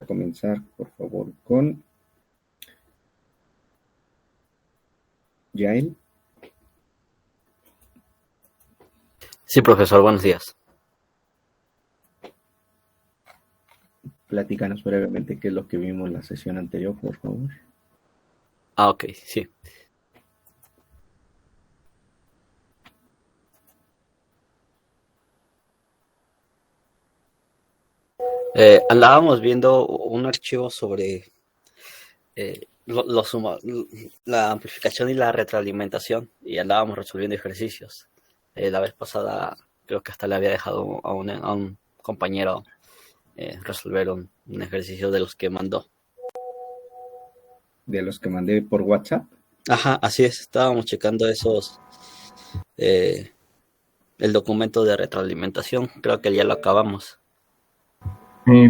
a comenzar, por favor, con Yael. Sí, profesor, buenos días. Platícanos brevemente qué es lo que vimos en la sesión anterior, por favor. Ok, sí. Andábamos viendo un archivo sobre la amplificación y la retroalimentación y andábamos resolviendo ejercicios. La vez pasada creo que hasta le había dejado a un compañero resolver un ejercicio de los que mandó. De los que mandé por WhatsApp. Ajá, así es, estábamos checando eh, el documento de retroalimentación, creo que ya lo acabamos.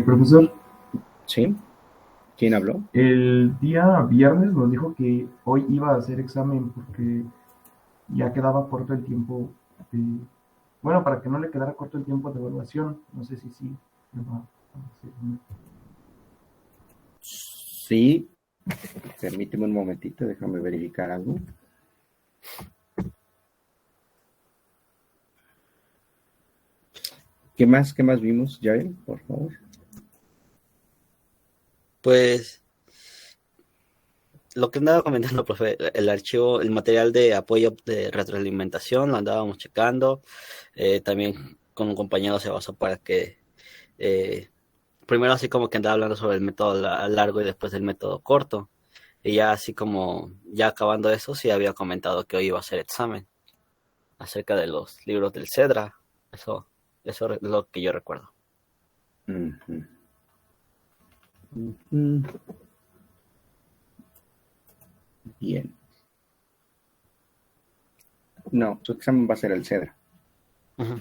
Profesor, ¿Sí? ¿Quién habló? el día viernes nos dijo que hoy iba a hacer examen porque ya quedaba corto el tiempo de, bueno, para que no le quedara corto el tiempo de evaluación. No sé si sí me va a hacer Sí. Permíteme un momentito, déjame verificar algo. ¿Qué más vimos, Yael, por favor? Pues lo que andaba comentando, profe, el archivo, el material de apoyo de retroalimentación lo andábamos checando. También con un compañero se basó para que primero así como que andaba hablando sobre el método largo y después del método corto. Y ya así como ya acabando eso, sí había comentado que hoy iba a hacer examen acerca de los libros del Cedra. Eso es lo que yo recuerdo. Uh-huh. Uh-huh. Bien. No, su examen va a ser el Cedra. Uh-huh.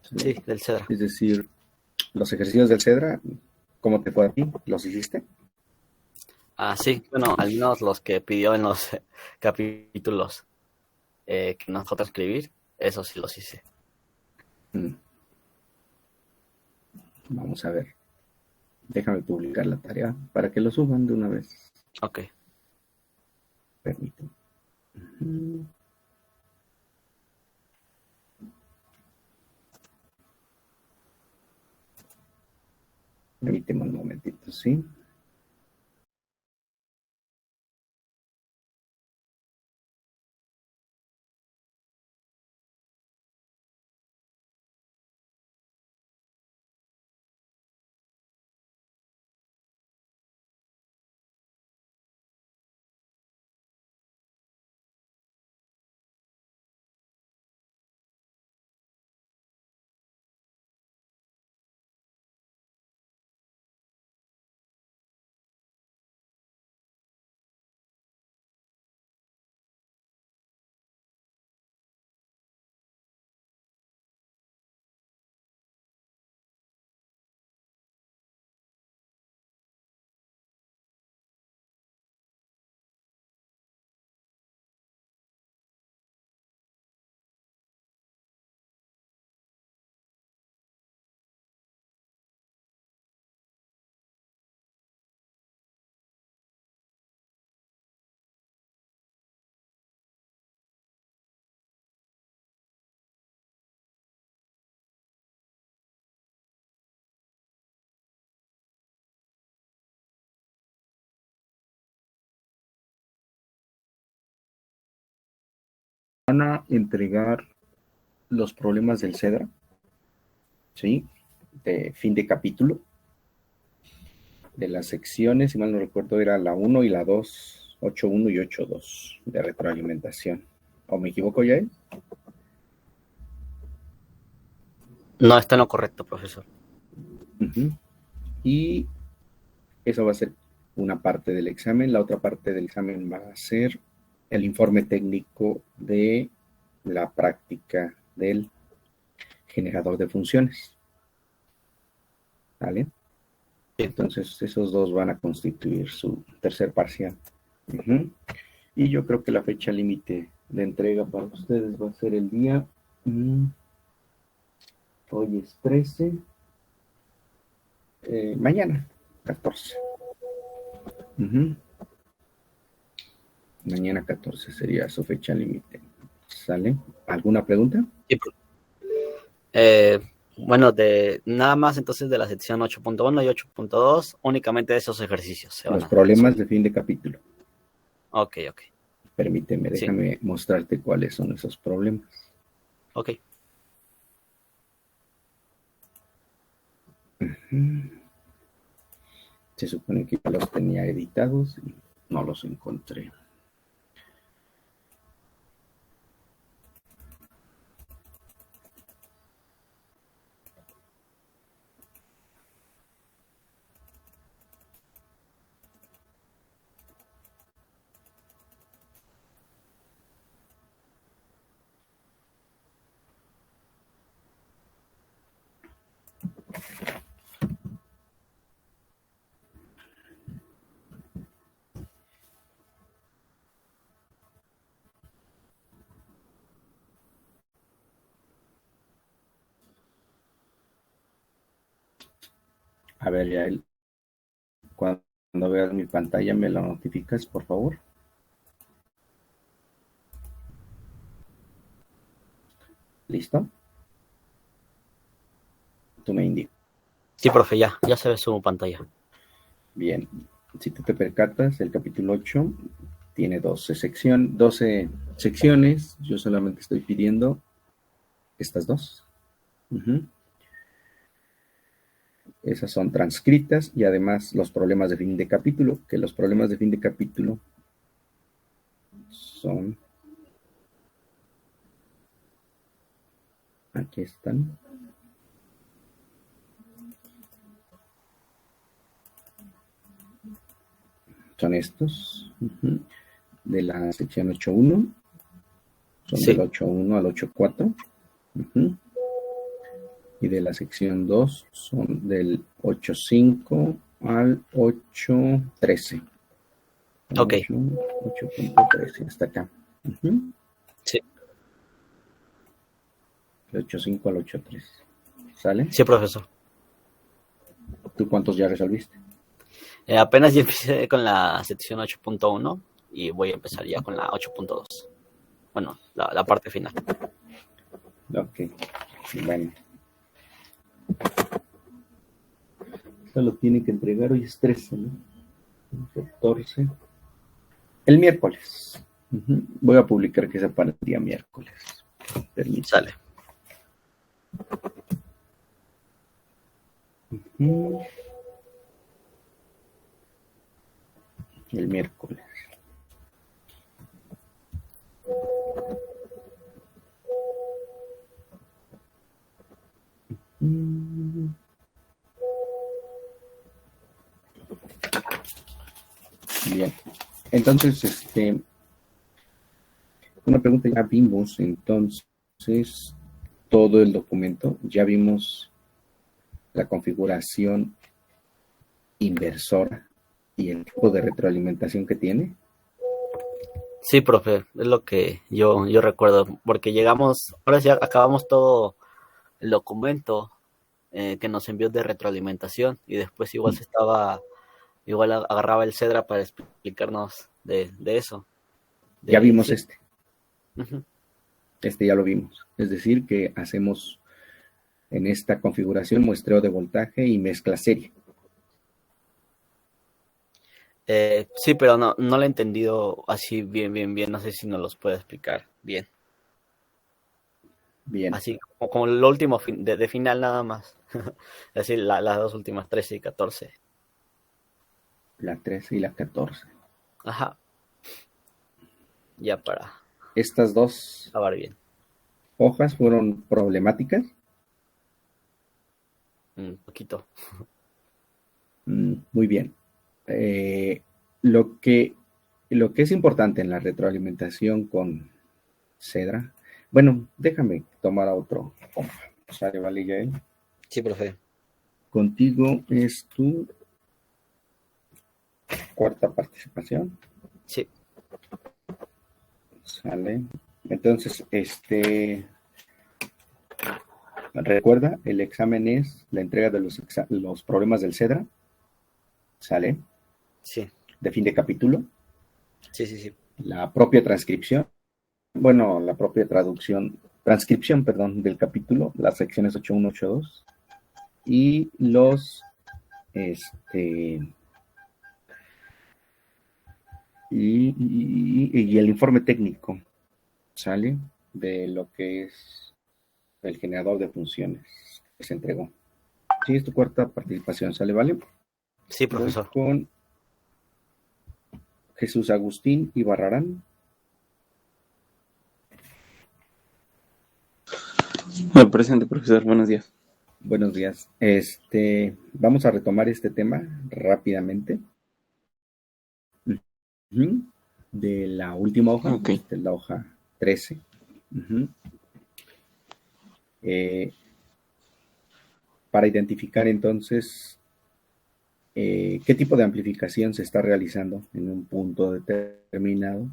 Sí, del Cedra. Es decir, los ejercicios del Cedra, ¿cómo te fue a ti? ¿Los hiciste? Ah, sí, bueno, al menos los que pidió en los capítulos que nos dejó transcribir, eso sí los hice. Vamos a ver. Déjame publicar la tarea para que lo suban de una vez. Ok. Permíteme. Permíteme un momentito, ¿sí? Van a entregar los problemas del Cedra, ¿sí? De fin de capítulo. De las secciones, si mal no recuerdo, era la 1 y la 2, 8.1 y 8.2 de retroalimentación. ¿O me equivoco, ya? No está en lo correcto, profesor. Uh-huh. Y eso va a ser una parte del examen. La otra parte del examen va a ser el informe técnico de la práctica del generador de funciones. ¿Vale? Sí. Entonces, esos dos van a constituir su tercer parcial. Uh-huh. Y yo creo que la fecha límite de entrega para ustedes va a ser el día... hoy es 13. Mañana, 14. Ujú. Mañana 14 sería su fecha límite. ¿Sale? ¿Alguna pregunta? Sí, bueno, de nada más entonces de la sección 8.1 y 8.2, únicamente esos ejercicios se van Los a problemas resolver. de fin de capítulo. Ok. Permíteme, Sí, déjame mostrarte cuáles son esos problemas. ok. Se supone que ya los tenía editados y no los encontré. A ver, ya cuando veas mi pantalla me lo notificas, por favor. ¿Listo? Tú me indicas. Sí, profe, ya se ve su pantalla. Bien, si tú te percatas, el capítulo 8 tiene 12 secciones. Yo solamente estoy pidiendo estas dos. Uh-huh. Esas son transcritas y además los problemas de fin de capítulo, que los problemas de fin de capítulo son... Aquí están. Son estos. Uh-huh. De la sección 8.1. Son Sí. del 8.1 al 8.4. Uh-huh. Y de la sección 2 son del 8.5 al 8.13. Ok. 8.13 hasta acá. Uh-huh. Sí. De 8.5 al 8.13. ¿Sale? Sí, profesor. ¿Tú cuántos ya resolviste? Apenas ya empecé con la sección 8.1 y voy a empezar ya con la 8.2. Bueno, la parte final. Ok. Bueno. Esto lo tiene que entregar hoy es 13, ¿no? 14. El miércoles. Uh-huh. Voy a publicar que sea para el día miércoles. Permítame. Sale. Uh-huh. El miércoles. Bien. Entonces, una pregunta, ya vimos entonces todo el documento, ya vimos la configuración inversora y el tipo de retroalimentación que tiene. Sí, profe, es lo que yo recuerdo, porque llegamos, ahora sí acabamos todo el documento que nos envió de retroalimentación y después igual agarraba el Cedra para explicarnos de eso. Ya vimos Sí. este. Uh-huh. Este ya lo vimos. Es decir, que hacemos en esta configuración muestreo de voltaje y mezcla serie. Sí, pero no lo he entendido así bien. No sé si nos los puede explicar bien. Bien. Así como lo último de final nada más. Es decir, las dos últimas, 13 y 14. La 13 y la 14. Ajá. Ya para Estas dos acabar bien. hojas fueron problemáticas. Un poquito. Muy bien. Lo que es importante en la retroalimentación con Cedra. Bueno, déjame tomar a otro compa. ¿Sale, vale, Yael? Sí, profe. Contigo es tu cuarta participación. Sí. Sale. Entonces, Recuerda, el examen es la entrega de los problemas del CEDRA, ¿sale? Sí, De fin de capítulo, sí. la propia transcripción, bueno, la propia transcripción, perdón, del capítulo, las secciones 8.1, 8.2, y y el informe técnico, ¿sale? De lo que es el generador de funciones que se entregó. Sí, es tu cuarta participación, ¿sale? ¿Vale? Sí, Voy profesor. con Jesús Agustín Ibarrarán. Me presente, profesor. Buenos días. Buenos días. Vamos a retomar este tema rápidamente. De la última hoja, Ok. de la hoja 13. Para identificar entonces qué tipo de amplificación se está realizando en un punto determinado.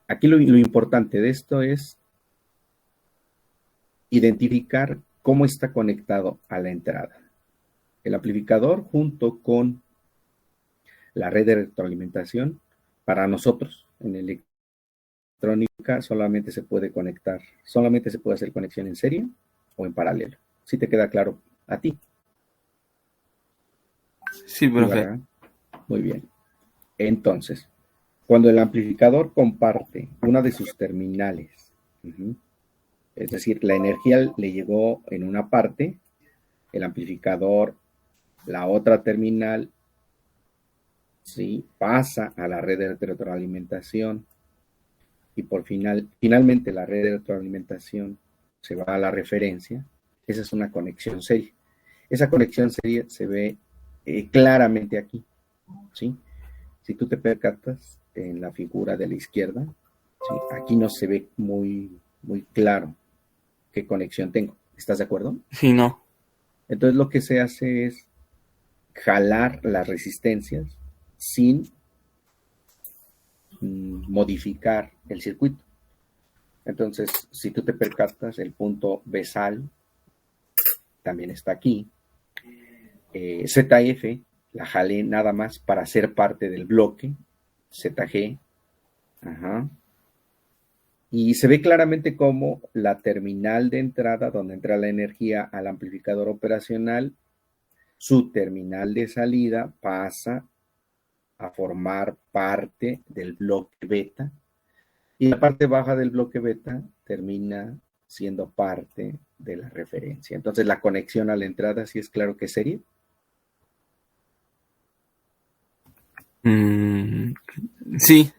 Aquí lo importante de esto es identificar cómo está conectado a la entrada. El amplificador junto con la red de retroalimentación, para nosotros en electrónica solamente se puede hacer conexión en serie o en paralelo. ¿Sí te queda claro a ti? Sí, profe. Muy bien. Entonces, cuando el amplificador comparte una de sus terminales, es decir, la energía le llegó en una parte, el amplificador, la otra terminal, ¿sí?, pasa a la red de retroalimentación y finalmente la red de retroalimentación se va a la referencia. Esa es una conexión serie. Esa conexión serie se ve claramente aquí, ¿sí? Si tú te percatas en la figura de la izquierda, ¿sí?, aquí no se ve muy claro qué conexión tengo. ¿Estás de acuerdo? Sí, no. Entonces lo que se hace es jalar las resistencias sin modificar el circuito. Entonces, si tú te percatas, el punto Besal también está aquí. ZF la jalé nada más para ser parte del bloque. ZG. Ajá. Y se ve claramente cómo la terminal de entrada, donde entra la energía al amplificador operacional, su terminal de salida pasa a formar parte del bloque beta, y la parte baja del bloque beta termina siendo parte de la referencia. Entonces la conexión a la entrada sí es claro que es serie. Sí.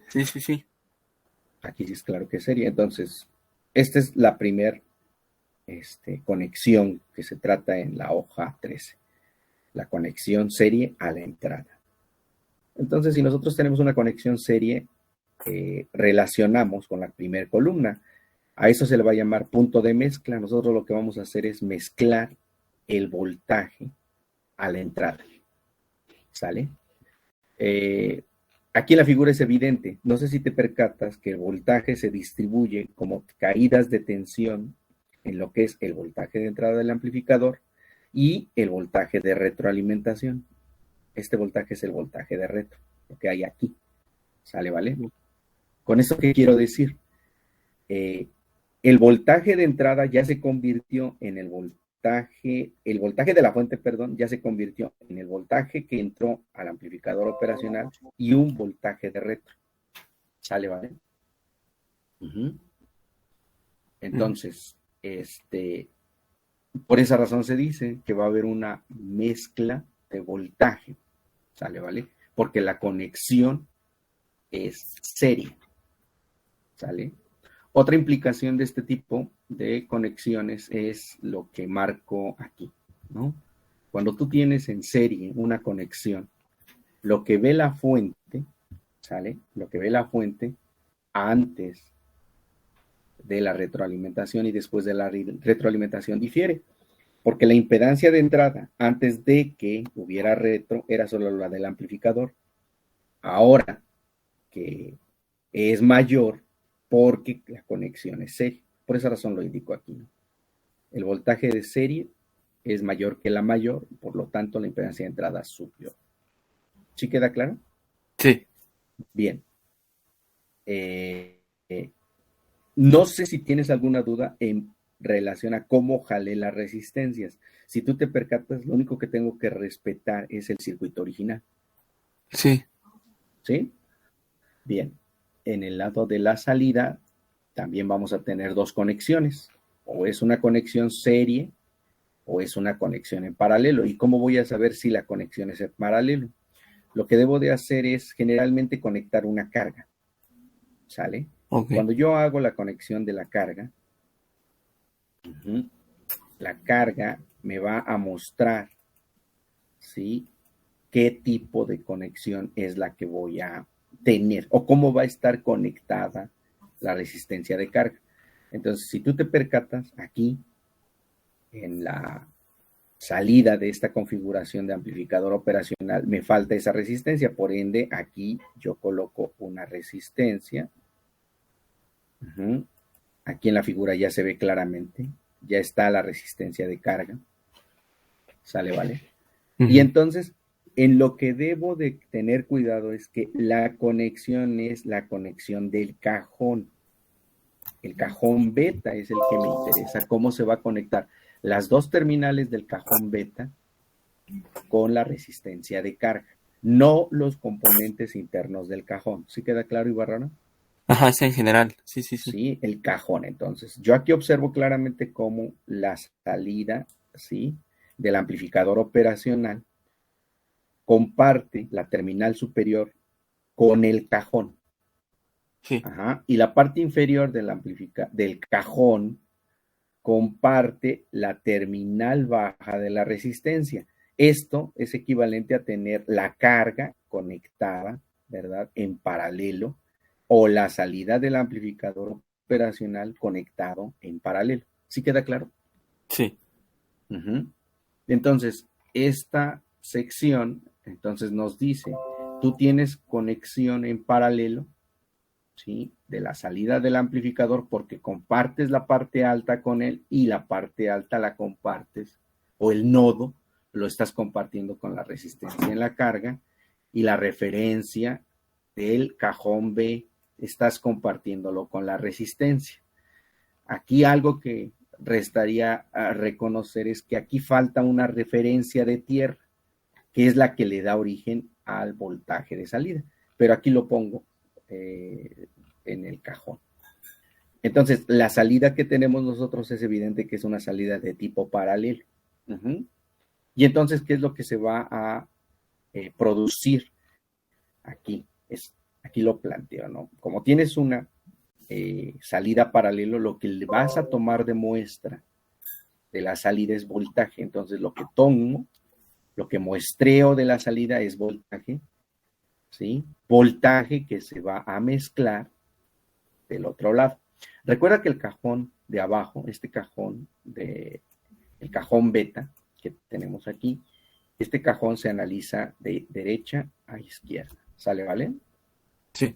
Aquí sí es claro que es serie. Entonces, esta es la primer conexión que se trata en la hoja 13. La conexión serie a la entrada. Entonces, si nosotros tenemos una conexión serie, relacionamos con la primera columna. A eso se le va a llamar punto de mezcla. Nosotros lo que vamos a hacer es mezclar el voltaje a la entrada. ¿Sale? Aquí la figura es evidente. No sé si te percatas que el voltaje se distribuye como caídas de tensión en lo que es el voltaje de entrada del amplificador y el voltaje de retroalimentación. Este voltaje es el voltaje de retro, lo que hay aquí. ¿Sale, vale? ¿Con esto qué quiero decir? El voltaje de entrada ya se convirtió en el voltaje de la fuente, perdón, ya se convirtió en el voltaje que entró al amplificador operacional y un voltaje de retro. ¿Sale, vale? Entonces, por esa razón se dice que va a haber una mezcla de voltaje. ¿Sale, vale? Porque la conexión es seria. ¿Sale? Otra implicación de este tipo de conexiones es lo que marco aquí, ¿no? Cuando tú tienes en serie una conexión, lo que ve la fuente, ¿sale? Lo que ve la fuente antes de la retroalimentación y después de la retroalimentación difiere, porque la impedancia de entrada antes de que hubiera retro era solo la del amplificador. Ahora que es mayor, porque la conexión es serie. Por esa razón lo indico aquí, ¿no? El voltaje de serie es mayor que la mayor, por lo tanto la impedancia de entrada subió. ¿Sí queda claro? Sí. Bien. No sé si tienes alguna duda en relación a cómo jalé las resistencias. Si tú te percatas, lo único que tengo que respetar es el circuito original. Sí. ¿Sí? Bien. En el lado de la salida también vamos a tener dos conexiones. O es una conexión serie o es una conexión en paralelo. ¿Y cómo voy a saber si la conexión es en paralelo? Lo que debo de hacer es generalmente conectar una carga. ¿Sale? Ok. Cuando yo hago la conexión de la carga me va a mostrar, ¿sí?, qué tipo de conexión es la que voy a tener o cómo va a estar conectada la resistencia de carga. Entonces, si tú te percatas, aquí en la salida de esta configuración de amplificador operacional me falta esa resistencia, por ende aquí yo coloco una resistencia. Aquí en la figura ya se ve claramente, ya está la resistencia de carga. ¿Sale, vale? Y entonces, en lo que debo de tener cuidado es que la conexión es la conexión del cajón. El cajón beta es el que me interesa, cómo se va a conectar las dos terminales del cajón beta con la resistencia de carga, no los componentes internos del cajón. ¿Sí queda claro, Ibarrona? Ajá, es en general. Sí. Sí, el cajón. Entonces, yo aquí observo claramente cómo la salida, ¿sí?, del amplificador operacional comparte la terminal superior con el cajón. Sí. Ajá. Y la parte inferior del cajón comparte la terminal baja de la resistencia. Esto es equivalente a tener la carga conectada, ¿verdad?, en paralelo, o la salida del amplificador operacional conectado en paralelo. ¿Sí queda claro? Sí. Entonces, esta sección, entonces nos dice, tú tienes conexión en paralelo, ¿sí?, de la salida del amplificador porque compartes la parte alta con él y la parte alta la compartes, o el nodo lo estás compartiendo con la resistencia en la carga, y la referencia del cajón B estás compartiéndolo con la resistencia. Aquí algo que restaría a reconocer es que aquí falta una referencia de tierra, que es la que le da origen al voltaje de salida, pero aquí lo pongo en el cajón. Entonces, la salida que tenemos nosotros es evidente que es una salida de tipo paralelo. Y entonces, ¿qué es lo que se va a producir aquí? Aquí lo planteo, ¿no? Como tienes una salida paralelo, lo que le vas a tomar de muestra de la salida es voltaje. Entonces, lo que tomo, lo que muestreo de la salida es voltaje, ¿sí? Voltaje que se va a mezclar del otro lado. Recuerda que el cajón de abajo, el cajón beta que tenemos aquí, este cajón se analiza de derecha a izquierda. ¿Sale, vale? Sí.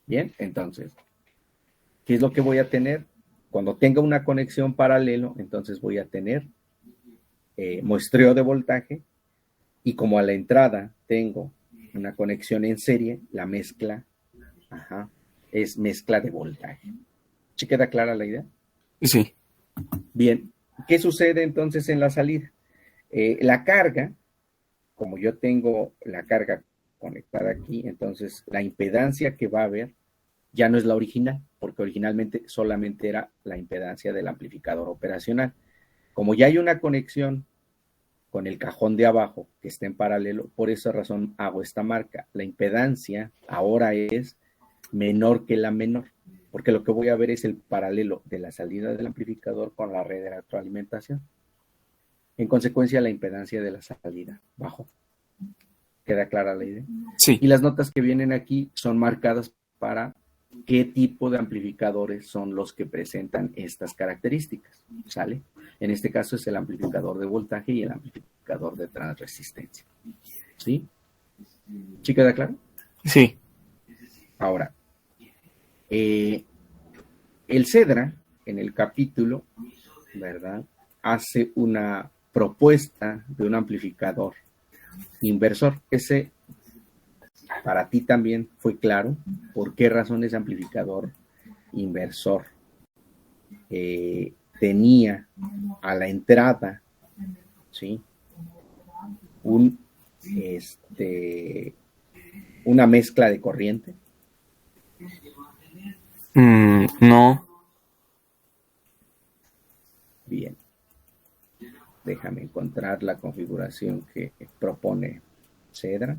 Bien, entonces, ¿qué es lo que voy a tener? Cuando tenga una conexión paralelo, entonces voy a tener muestreo de voltaje, y como a la entrada tengo una conexión en serie, la mezcla es mezcla de voltaje. ¿Sí queda clara la idea? Sí. Bien, ¿qué sucede entonces en la salida? La carga, como yo tengo la carga conectada aquí, entonces la impedancia que va a haber ya no es la original, porque originalmente solamente era la impedancia del amplificador operacional. Como ya hay una conexión con el cajón de abajo que está en paralelo, por esa razón hago esta marca. La impedancia ahora es menor que la menor, porque lo que voy a ver es el paralelo de la salida del amplificador con la red de retroalimentación. En consecuencia, la impedancia de la salida bajó. ¿Queda clara la idea? Sí. Y las notas que vienen aquí son marcadas para qué tipo de amplificadores son los que presentan estas características, ¿sale? En este caso es el amplificador de voltaje y el amplificador de transresistencia. ¿Sí? ¿Sí queda claro? Sí. Ahora, El Cedra, en el capítulo, ¿verdad?, hace una propuesta de un amplificador inversor. Ese para ti también fue claro por qué razón ese amplificador inversor tenía a la entrada, ¿sí?, una mezcla de corriente. No. Bien, déjame encontrar la configuración que propone Cedra.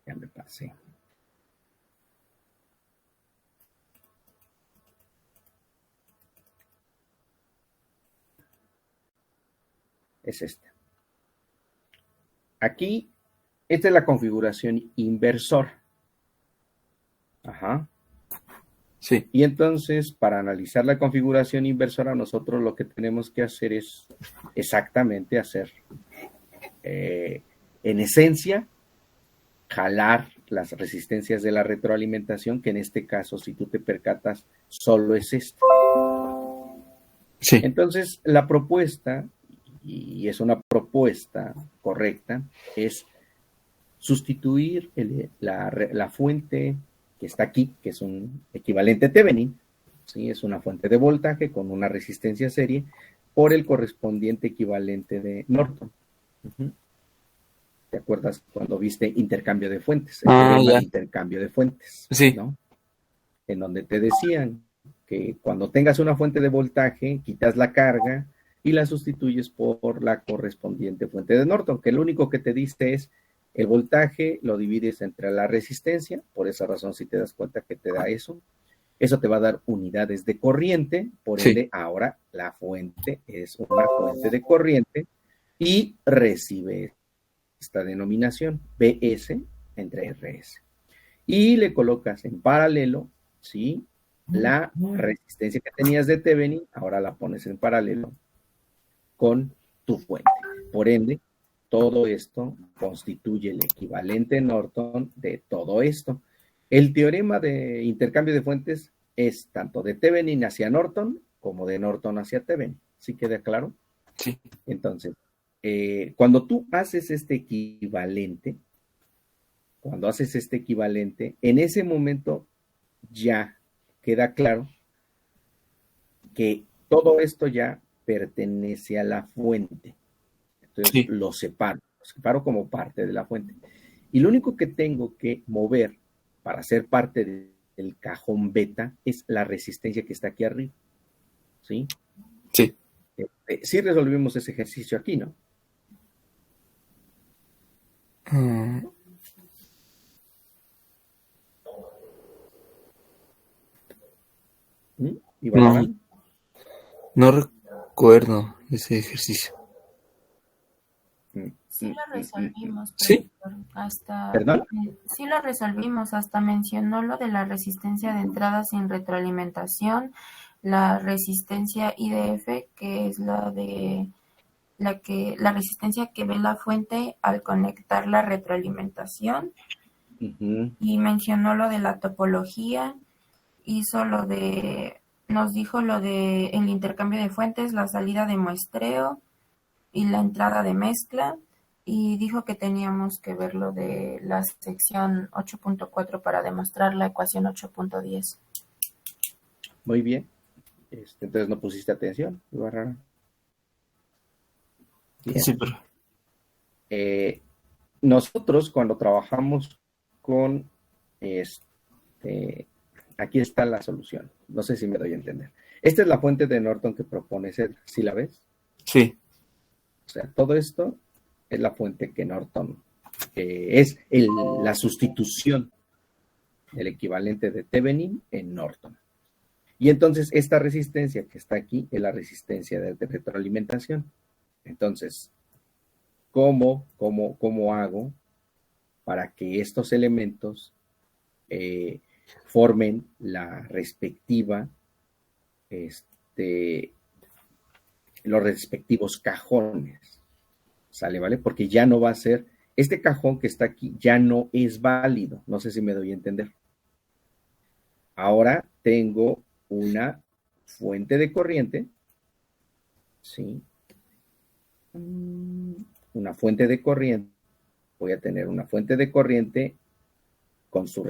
Ya me pasé. Es esta. Aquí, esta es la configuración inversor. Ajá. Sí. Y entonces, para analizar la configuración inversora, nosotros lo que tenemos que hacer es exactamente hacer, en esencia, jalar las resistencias de la retroalimentación, que en este caso, si tú te percatas, solo es esta. Sí. Entonces, la propuesta, y es una propuesta correcta, es sustituir la fuente que está aquí, que es un equivalente Thevenin, ¿sí?, es una fuente de voltaje con una resistencia serie, por el correspondiente equivalente de Norton. Uh-huh. ¿Te acuerdas cuando viste intercambio de fuentes? El teorema de intercambio de fuentes, sí, ¿no? En donde te decían que cuando tengas una fuente de voltaje, quitas la carga y la sustituyes por la correspondiente fuente de Norton, que lo único que te diste es el voltaje, lo divides entre la resistencia, por esa razón si te das cuenta que te da eso te va a dar unidades de corriente, por ende ahora la fuente es una fuente de corriente y recibe esta denominación, BS entre RS. Y le colocas en paralelo, ¿sí?, la resistencia que tenías de Thevenin, ahora la pones en paralelo con tu fuente. Por ende, todo esto constituye el equivalente Norton de todo esto. El teorema de intercambio de fuentes es tanto de Thevenin hacia Norton como de Norton hacia Thevenin. ¿Sí queda claro? Sí. Entonces, cuando tú haces este equivalente, en ese momento ya queda claro que todo esto ya pertenece a la fuente. Entonces lo separo como parte de la fuente. Y lo único que tengo que mover para ser parte del cajón beta es la resistencia que está aquí arriba. ¿Sí? Sí. Sí resolvimos ese ejercicio aquí, ¿no? No recuerdo ese ejercicio. Sí lo resolvimos. ¿Sí? ¿Perdón? Sí lo resolvimos, hasta mencionó lo de la resistencia de entrada sin retroalimentación, la resistencia IDF, que es la resistencia que ve la fuente al conectar la retroalimentación, y mencionó lo de la topología, nos dijo lo de el intercambio de fuentes, la salida de muestreo y la entrada de mezcla, y dijo que teníamos que ver lo de la sección 8.4 para demostrar la ecuación 8.10. Muy bien. Entonces no pusiste atención, Ibarra. Sí, pero... nosotros cuando trabajamos con aquí está la solución. No sé si me doy a entender. Esta es la fuente de Norton que propone Cedra. ¿Sí la ves? Sí. O sea, todo esto es la fuente que Norton es la sustitución del equivalente de Thevenin en Norton. Y entonces esta resistencia que está aquí es la resistencia de retroalimentación. Entonces, ¿cómo hago para que estos elementos formen la respectiva, los respectivos cajones? ¿Sale, vale? Porque ya no va a ser este cajón que está aquí ya no es válido. No sé si me doy a entender. Ahora tengo una fuente de corriente, ¿sí? Una fuente de corriente. Voy a tener una fuente de corriente con su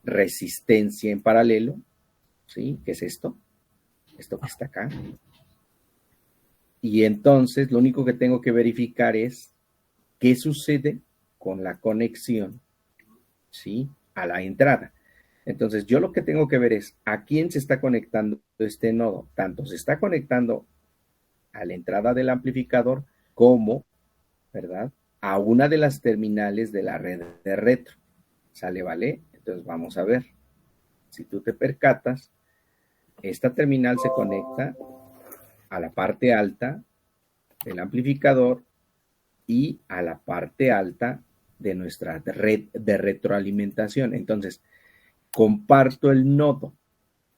resistencia en paralelo, ¿sí? ¿Qué es esto? Esto que está acá. Y entonces lo único que tengo que verificar es qué sucede con la conexión, ¿sí? A la entrada. Entonces yo lo que tengo que ver es a quién se está conectando este nodo. Tanto se está conectando a la entrada del amplificador como, ¿verdad?, a una de las terminales de la red de retro. ¿Sale, vale? Entonces vamos a ver. Si tú te percatas, esta terminal se conecta a la parte alta del amplificador y a la parte alta de nuestra red de retroalimentación. Entonces, comparto el nodo.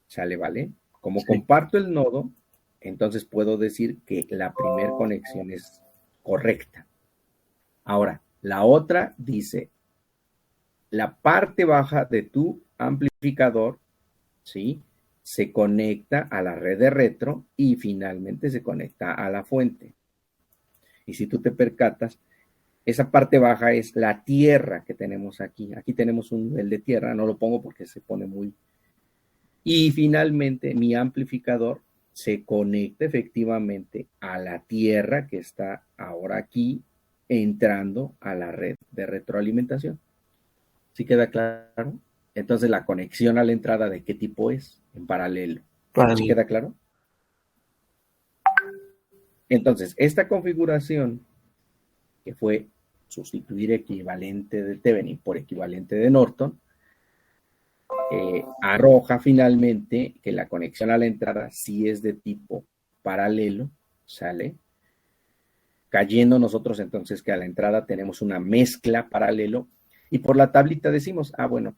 ¿Sale, vale? Como comparto el nodo, entonces puedo decir que la primera conexión es correcta. Ahora, la otra dice, la parte baja de tu amplificador, ¿sí?, se conecta a la red de retro y finalmente se conecta a la fuente. Y si tú te percatas, esa parte baja es la tierra que tenemos aquí. Aquí tenemos un nivel de tierra, no lo pongo porque se pone muy... Y finalmente mi amplificador se conecta efectivamente a la tierra que está ahora aquí entrando a la red de retroalimentación. ¿Sí queda claro? Entonces la conexión a la entrada, ¿de qué tipo es? En paralelo. ¿Sí queda claro? Entonces, esta configuración, que fue sustituir equivalente de Thevenin por equivalente de Norton, arroja finalmente que la conexión a la entrada sí es de tipo paralelo, ¿sale? Cayendo nosotros entonces que a la entrada tenemos una mezcla paralelo y por la tablita decimos, bueno,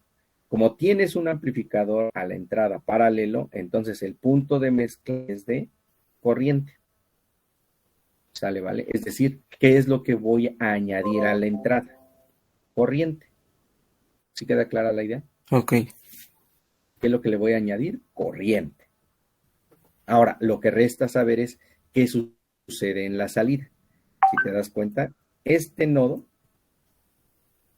como tienes un amplificador a la entrada paralelo, entonces el punto de mezcla es de corriente. ¿Sale, vale? Es decir, ¿qué es lo que voy a añadir a la entrada? Corriente. ¿Sí queda clara la idea? Ok. ¿Qué es lo que le voy a añadir? Corriente. Ahora, lo que resta saber es qué sucede en la salida. Si te das cuenta, este nodo,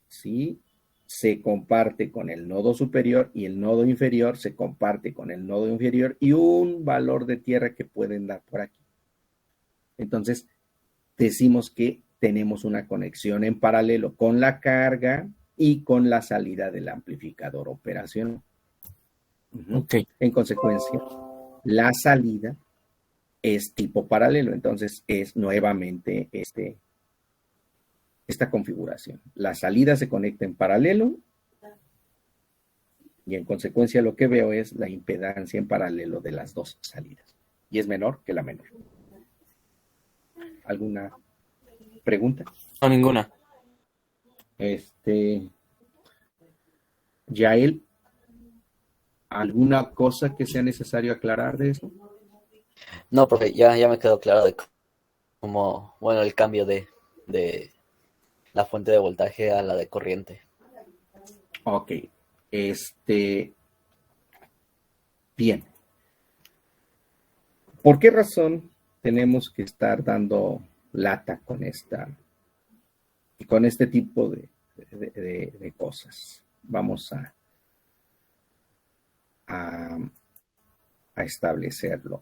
¿sí?, se comparte con el nodo superior y el nodo inferior se comparte con el nodo inferior y un valor de tierra que pueden dar por aquí. Entonces, decimos que tenemos una conexión en paralelo con la carga y con la salida del amplificador operacional. Okay. En consecuencia, la salida es tipo paralelo, entonces es nuevamente esta configuración. La salida se conecta en paralelo y en consecuencia lo que veo es la impedancia en paralelo de las dos salidas y es menor que la menor. ¿Alguna pregunta? No, ninguna. Yael, ¿alguna cosa que sea necesario aclarar de eso? No, porque ya me quedó claro de cómo, bueno, el cambio de la fuente de voltaje a la de corriente. Ok. Bien. ¿Por qué razón tenemos que estar dando lata con este tipo de cosas? Vamos a establecerlo.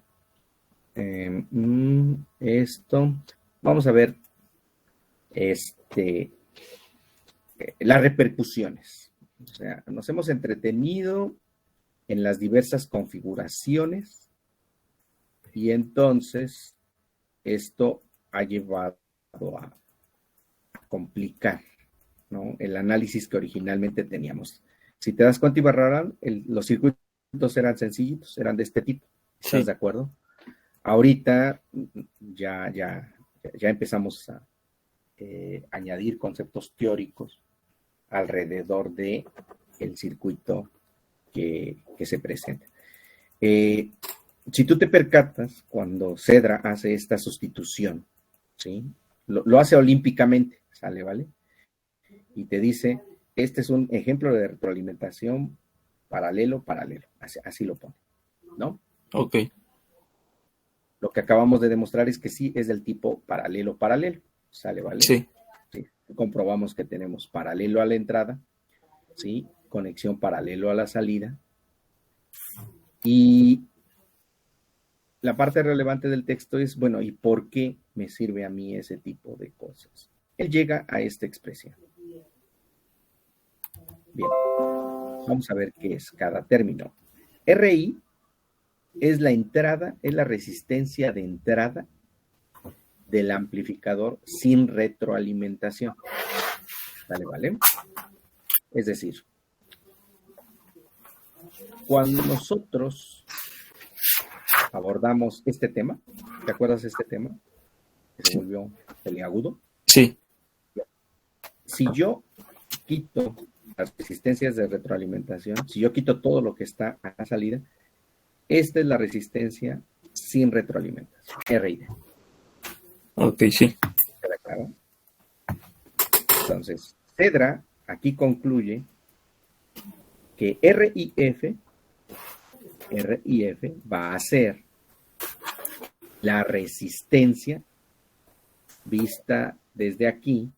Esto, vamos a ver las repercusiones. O sea, nos hemos entretenido en las diversas configuraciones y entonces esto ha llevado a complicar, ¿no?, el análisis que originalmente teníamos. Si te das cuenta, Ibarrarán, los circuitos eran sencillitos, eran de este tipo. ¿Estás de acuerdo? Ahorita ya empezamos a añadir conceptos teóricos alrededor de el circuito que se presenta. Si tú te percatas, cuando Cedra hace esta sustitución, ¿sí?, lo hace olímpicamente, ¿sale? ¿Vale? Y te dice, este es un ejemplo de retroalimentación paralelo, así lo pone, ¿no? Ok. Lo que acabamos de demostrar es que sí es del tipo paralelo, ¿sale? ¿Vale? Sí. Sí. Comprobamos que tenemos paralelo a la entrada, ¿sí? Conexión paralelo a la salida. Y la parte relevante del texto es, bueno, ¿y por qué me sirve a mí ese tipo de cosas? Él llega a esta expresión. Bien, vamos a ver qué es cada término. RI es la entrada, es la resistencia de entrada del amplificador sin retroalimentación. ¿Vale? Es decir, cuando nosotros abordamos este tema, ¿te acuerdas de este tema? Que se volvió peliagudo. Sí. Si yo quito las resistencias de retroalimentación, si yo quito todo lo que está a la salida, esta es la resistencia sin retroalimentación, RID. Ok, sí. ¿Queda claro? Entonces, Cedra aquí concluye que RIF va a ser la resistencia vista desde aquí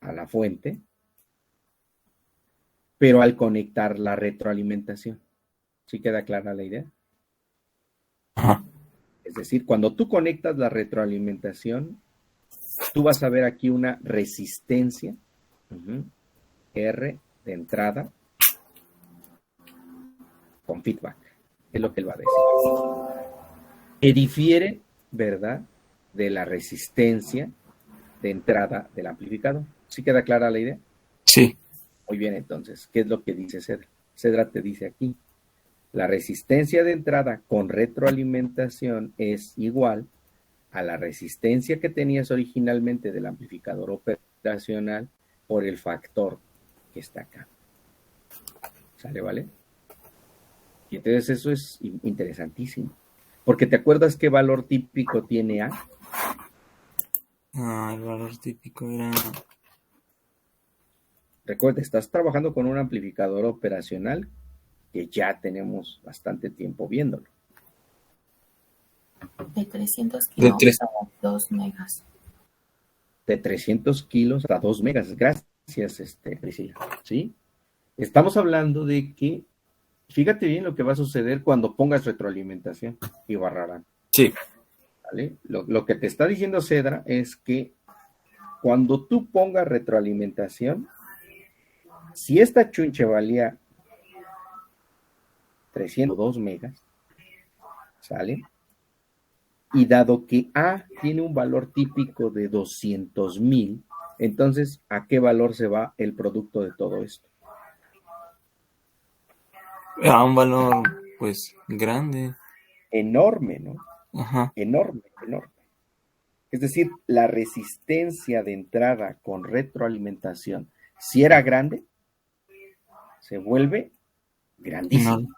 a la fuente, pero al conectar la retroalimentación. ¿Sí queda clara la idea? Ajá. Es decir, cuando tú conectas la retroalimentación, tú vas a ver aquí una resistencia R de entrada con feedback. Es lo que él va a decir. Que difiere, ¿verdad?, de la resistencia de entrada del amplificador. ¿Sí queda clara la idea? Sí. Muy bien, entonces, ¿qué es lo que dice Cedra? Cedra te dice aquí, la resistencia de entrada con retroalimentación es igual a la resistencia que tenías originalmente del amplificador operacional por el factor que está acá. ¿Sale, vale? Y entonces eso es interesantísimo. Porque ¿te acuerdas qué valor típico tiene A? El valor típico era... Recuerda, estás trabajando con un amplificador operacional que ya tenemos bastante tiempo viéndolo. De 300 De kilos tres. a 2 megas. De 300 kilos a 2 megas. Gracias, Priscila. ¿Sí? Estamos hablando de que, fíjate bien lo que va a suceder cuando pongas retroalimentación y barrarán. Sí. ¿Vale? Lo que te está diciendo Cedra es que cuando tú pongas retroalimentación, si esta chunche valía 302 megas, ¿sale? Y dado que A tiene un valor típico de 200,000, entonces, ¿a qué valor se va el producto de todo esto? A un valor, pues, grande. Enorme, ¿no? Ajá. Enorme. Es decir, la resistencia de entrada con retroalimentación, si era grande, se vuelve grandísimo. Enorme.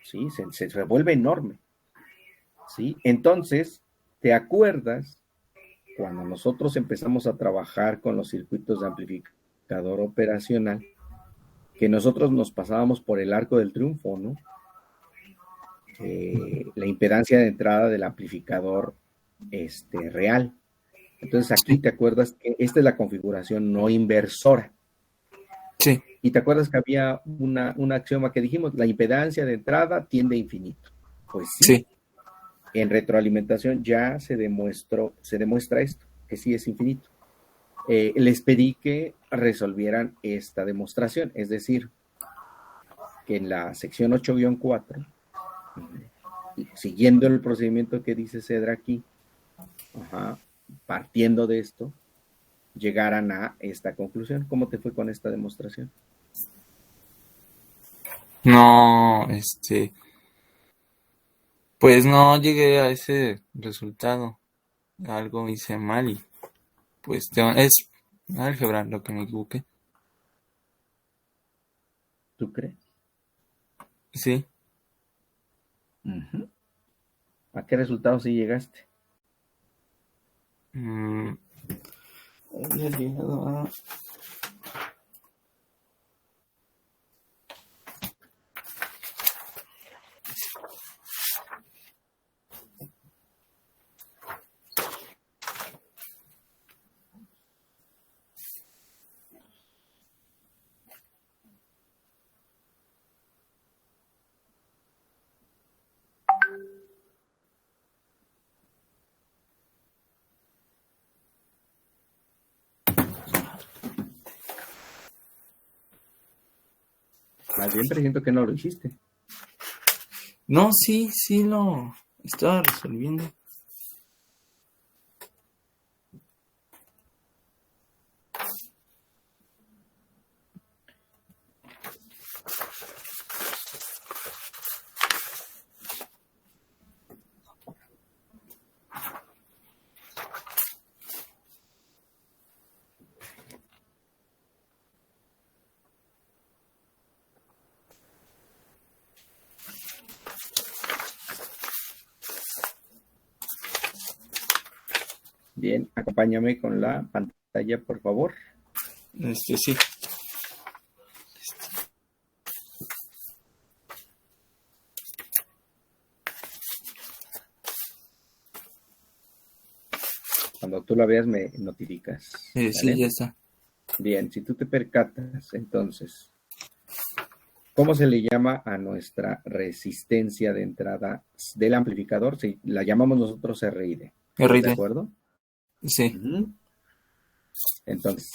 ¿Sí? Se vuelve enorme. ¿Sí? Entonces, ¿te acuerdas cuando nosotros empezamos a trabajar con los circuitos de amplificador operacional, que nosotros nos pasábamos por el arco del triunfo, ¿no? La impedancia de entrada del amplificador real. Entonces aquí te acuerdas que esta es la configuración no inversora. Sí. Y te acuerdas que había un axioma que dijimos, la impedancia de entrada tiende a infinito. Pues sí. En retroalimentación ya se demuestra esto, que sí es infinito. Les pedí que resolvieran esta demostración, es decir, que en la sección 8-4, siguiendo el procedimiento que dice Cedra aquí, partiendo de esto, llegaran a esta conclusión. ¿Cómo te fue con esta demostración? No, pues no llegué a ese resultado. Algo hice mal y pues es álgebra lo que me equivoqué. ¿Tú crees? Sí. ¿A qué resultado sí llegaste? Mm, había llegado a... Más bien presiento que no lo hiciste. No, sí lo estaba resolviendo. Bien, acompáñame con la pantalla, por favor. Sí. Cuando tú la veas me notificas. Sí, ¿vale? ya está. Bien, si tú te percatas, entonces, ¿cómo se le llama a nuestra resistencia de entrada del amplificador? Sí, la llamamos nosotros RID. ¿Estás de acuerdo? Sí. Uh-huh. Entonces,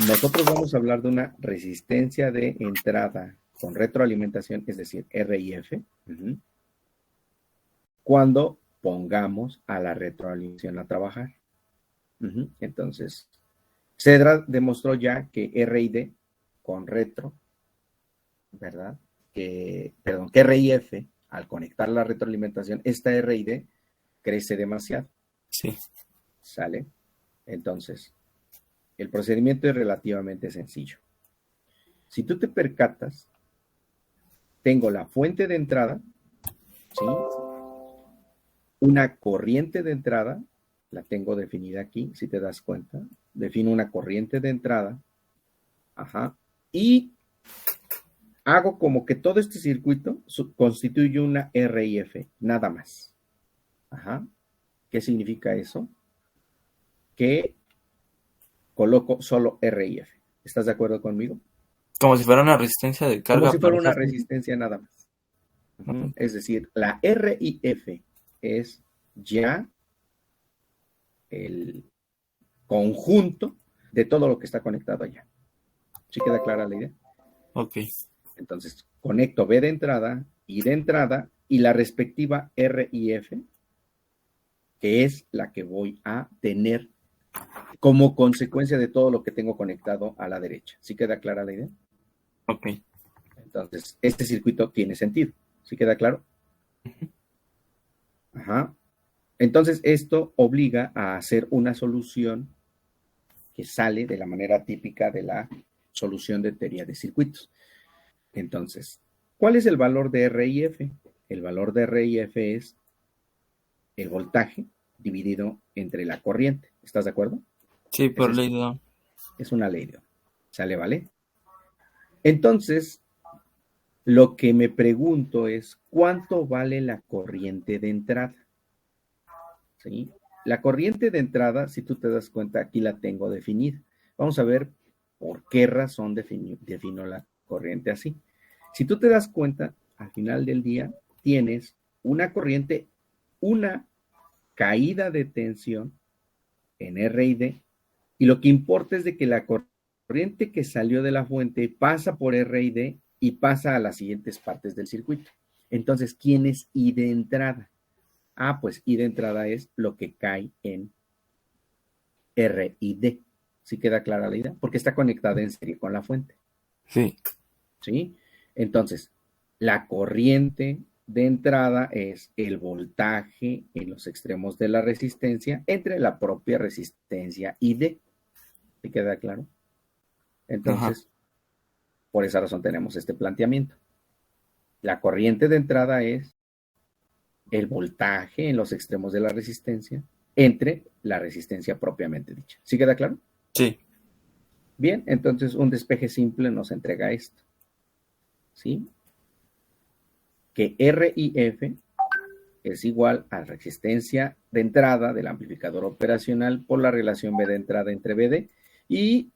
nosotros vamos a hablar de una resistencia de entrada con retroalimentación, es decir, RIF, uh-huh, cuando pongamos a la retroalimentación a trabajar. Uh-huh. Entonces, Cedra demostró ya que RID con retro, ¿verdad? Que RIF, al conectar la retroalimentación, esta RID crece demasiado. Sí. ¿Sale? Entonces, el procedimiento es relativamente sencillo. Si tú te percatas, tengo la fuente de entrada, ¿sí? Una corriente de entrada, la tengo definida aquí, si te das cuenta. Defino una corriente de entrada, ajá, y hago como que todo este circuito constituye una RIF, nada más. Ajá. ¿Qué significa eso? Que coloco solo RIF. ¿Estás de acuerdo conmigo? Como si fuera una resistencia de carga. Como si fuera una resistencia nada más. Uh-huh. Es decir, la RIF es ya el conjunto de todo lo que está conectado allá. ¿Sí queda clara la idea? Ok. Entonces, conecto B de entrada, I de entrada y la respectiva RIF, que es la que voy a tener como consecuencia de todo lo que tengo conectado a la derecha. ¿Sí queda clara la idea? Ok. Entonces, este circuito tiene sentido. ¿Sí queda claro? Ajá. Entonces, esto obliga a hacer una solución que sale de la manera típica de la solución de teoría de circuitos. Entonces, ¿cuál es el valor de RIF? El valor de RIF es el voltaje dividido entre la corriente. ¿Estás de acuerdo? Sí, por ley de Ohm. Es una ley de Ohm. ¿Sale, vale? Entonces, lo que me pregunto es, ¿cuánto vale la corriente de entrada? ¿Sí? La corriente de entrada, si tú te das cuenta, aquí la tengo definida. Vamos a ver por qué razón defino la corriente así. Si tú te das cuenta, al final del día tienes una corriente, una caída de tensión en RID, y lo que importa es de que la corriente que salió de la fuente pasa por RID y pasa a las siguientes partes del circuito. Entonces, ¿quién es I de entrada? Ah, pues I de entrada es lo que cae en RID. ¿Sí queda clara la idea? Porque está conectada en serie con la fuente. Sí. ¿Sí? Entonces, la corriente de entrada es el voltaje en los extremos de la resistencia entre la propia resistencia ID. ¿Sí queda claro? Entonces, por esa razón tenemos este planteamiento. La corriente de entrada es el voltaje en los extremos de la resistencia entre la resistencia propiamente dicha. ¿Sí queda claro? Sí. Bien, entonces un despeje simple nos entrega esto. ¿Sí? Que R y F es igual a resistencia de entrada del amplificador operacional por la relación B de entrada entre BD, y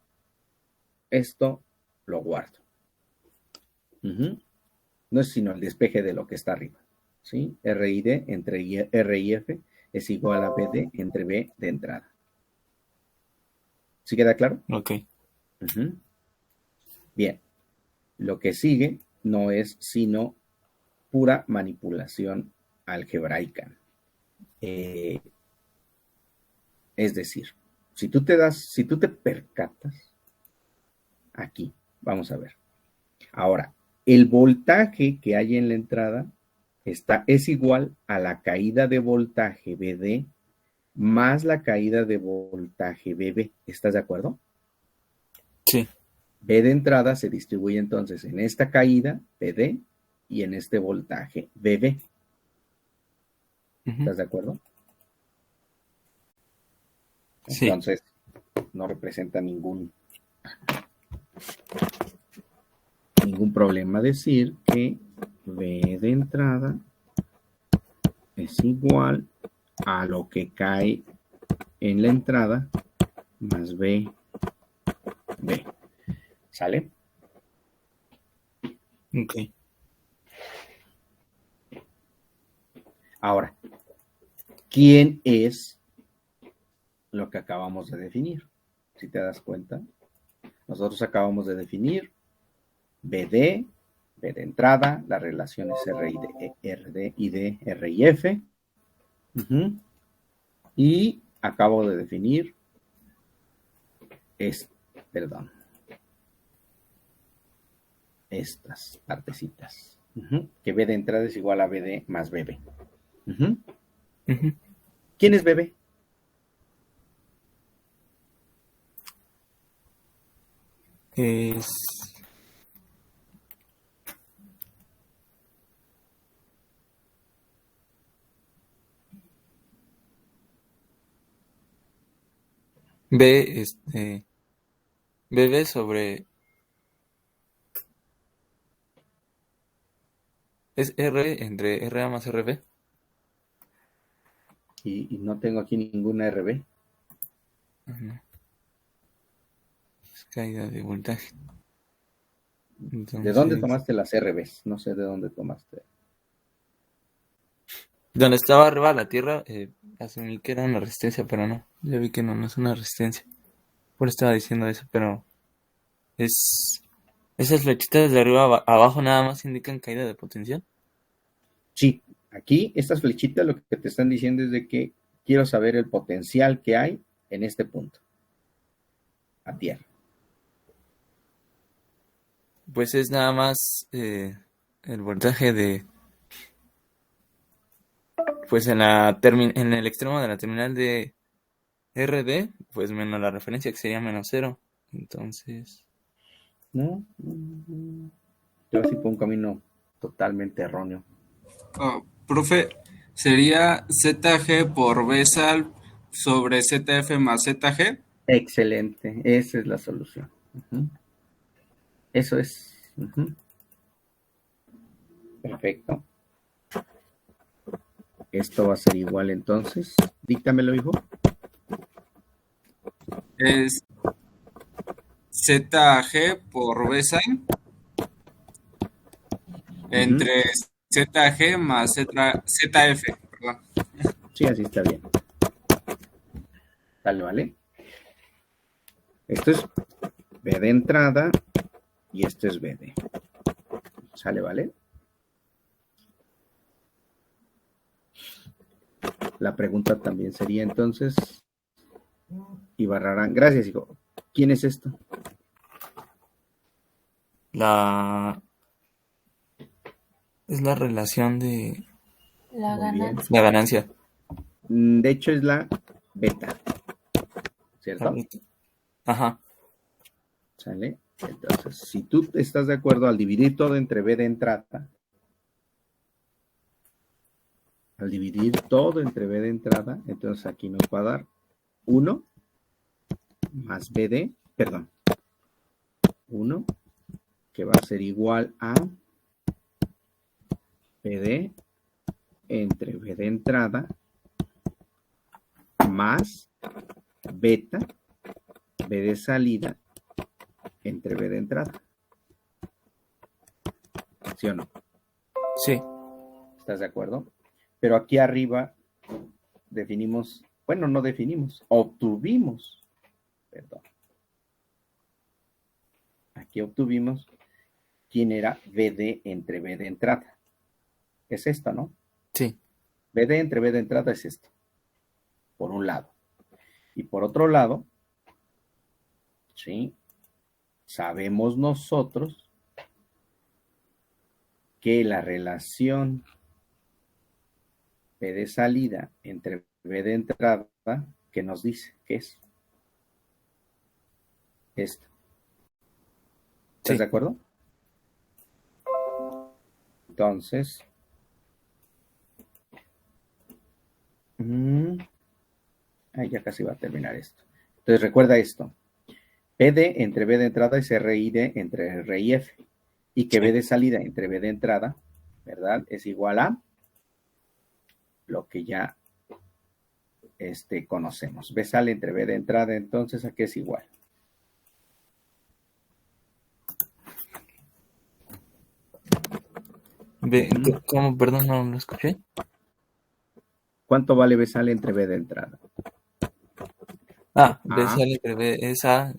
esto lo guardo. No es sino el despeje de lo que está arriba. ¿Sí? R y D entre R y F es igual a BD entre B de entrada. ¿Sí queda claro? Ok. Bien. Lo que sigue no es sino pura manipulación algebraica. Es decir, si tú te percatas, aquí, vamos a ver. Ahora, el voltaje que hay en la entrada es igual a la caída de voltaje BD más la caída de voltaje BB. ¿Estás de acuerdo? Sí. B de entrada se distribuye entonces en esta caída BD y en este voltaje BB. ¿Estás de acuerdo? Sí. Entonces, no representa ningún problema decir que B de entrada es igual a lo que cae en la entrada más B. ¿Sale? Ok. Ahora, ¿quién es lo que acabamos de definir? Si te das cuenta, nosotros acabamos de definir BD, B de entrada, las relaciones R y D, R y F. Y acabo de definir estas partecitas. Que B de entrada es igual a BD más BB. ¿Quién es BB? Es B, BB sobre... Es R entre RA más RB. Y no tengo aquí ninguna RB. No. Es caída de voltaje. Entonces, ¿de dónde tomaste las RBs? No sé de dónde tomaste. Donde estaba arriba la Tierra, asumí que era una resistencia, pero no. Ya vi que no es una resistencia. Por eso estaba diciendo eso, pero esas flechitas de arriba a abajo nada más indican caída de potencial. Sí, aquí estas flechitas lo que te están diciendo es de que quiero saber el potencial que hay en este punto, a tierra. Pues es nada más el voltaje de... Pues en el extremo de la terminal de RD, pues menos la referencia que sería menos 0. Entonces... No, yo así por un camino totalmente erróneo. Profe, sería ZG por Bessal sobre ZF más ZG. Excelente, esa es la solución. Eso es. Perfecto. Esto va a ser igual entonces. Díctamelo, hijo. Es ZG por Bessal entre ZG más ZF. Perdón. Sí, así está bien. Dale, ¿vale? Esto es B de entrada y esto es BD. ¿Sale, vale? La pregunta también sería entonces, Ibarrarán, gracias, hijo. ¿Quién es esto? Es la relación de... La Muy bien. ganancia. La ganancia. De hecho es la beta, ¿cierto? Ajá. ¿Sale? Entonces, si tú estás de acuerdo al dividir todo entre B de entrada, Al dividir todo entre B de entrada, entonces aquí nos va a dar 1 más BD, perdón, 1 que va a ser igual a BD entre B de entrada más beta B de salida entre B de entrada. ¿Sí o no? Sí. ¿Estás de acuerdo? Pero aquí arriba definimos, bueno, no definimos, obtuvimos, perdón. Aquí obtuvimos quién era BD entre B de entrada. Es esto, ¿no? Sí. BD entre B de entrada es esto, por un lado. Y por otro lado, ¿sí? Sabemos nosotros que la relación B de salida entre B de entrada, ¿qué nos dice? ¿Qué es? Esto. ¿Estás de acuerdo? Entonces, ya casi va a terminar esto. Entonces recuerda esto. PD entre B de entrada es RID entre R y F. Y que B de salida entre B de entrada, ¿verdad? Es igual a lo que ya conocemos. B sale entre B de entrada, entonces, ¿a qué es igual? ¿Cómo? Perdón, no lo escuché. ¿Cuánto vale B sale entre B de entrada? B sale entre B es A.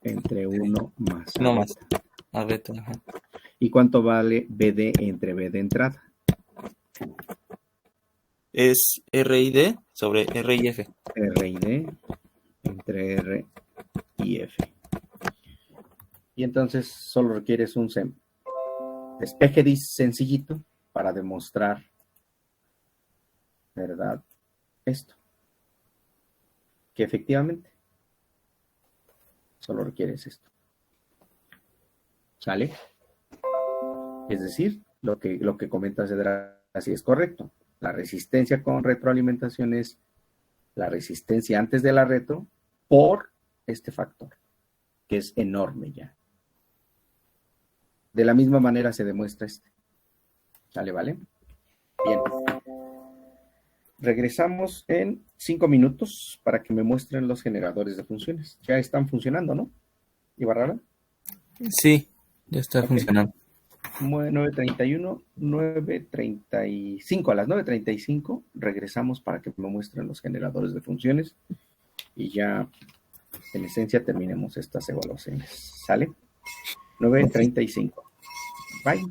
Entre 1 más A. No más. A beta, ajá. ¿Y cuánto vale BD entre B de entrada? Es RID sobre R y F. RID entre R y F. Y entonces solo requieres un despeje sencillito para demostrar, ¿verdad? Esto. Que efectivamente solo requieres esto. ¿Sale? Es decir, lo que comenta Cedra así es correcto. La resistencia con retroalimentación es la resistencia antes de la retro por este factor, que es enorme ya. De la misma manera se demuestra este. ¿Sale, vale? Bien. Regresamos en 5 minutos para que me muestren los generadores de funciones. Ya están funcionando, ¿no? ¿Ibarrara? Sí, ya está funcionando. 9:31, 9:35. A las 9:35 regresamos para que me muestren los generadores de funciones y ya en esencia terminemos estas evaluaciones. ¿Sale? 9:35. Bye.